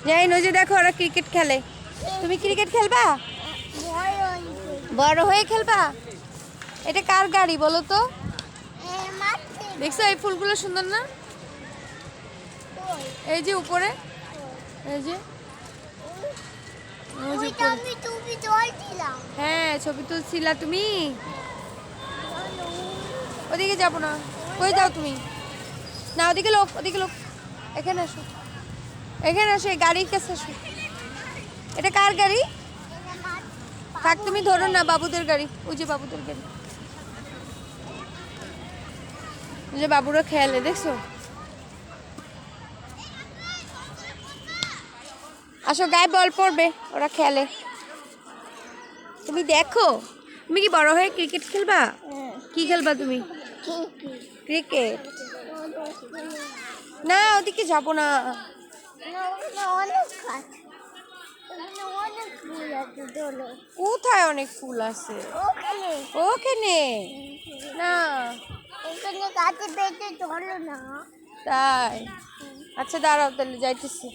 যাই না, যে দেখো ওরা ক্রিকেট খেলে। তুমি ক্রিকেট খেলবা? বড় হয়ে খেলবা? এটা কার গাড়ি বলো তো? দেখছো এই ফুলগুলো সুন্দর না? এই যে উপরে, এই যে হ্যাঁ ছবি তুলছিলা তুমি? ওদিকে যাবো না। কই যাও তুমি? না ওদিকে লোক, ওদিকে লোক। এখানে আসো, এখানে আসো, এই গাড়ির কাছে আসো। এটা কার গাড়ি? থাক তুমি ধরো না, বাবুদের গাড়ি। ওই যে বাবুদের গাড়ি, ওই যে বাবুরা খেলে দেখছো। আসো, গায়ে বল পড়বে, ওরা খেলে। তুমি দেখো, তুমি কি বড় হয়ে ক্রিকেট খেলবা? কি খেলবা তুমি? ক্রিকেট? না ওদিকে যাবো না। কোথায় অনেক ফুল আছে? ওখানে না। তাই? আচ্ছা দাঁড়াও, তাহলে যাইতেছি।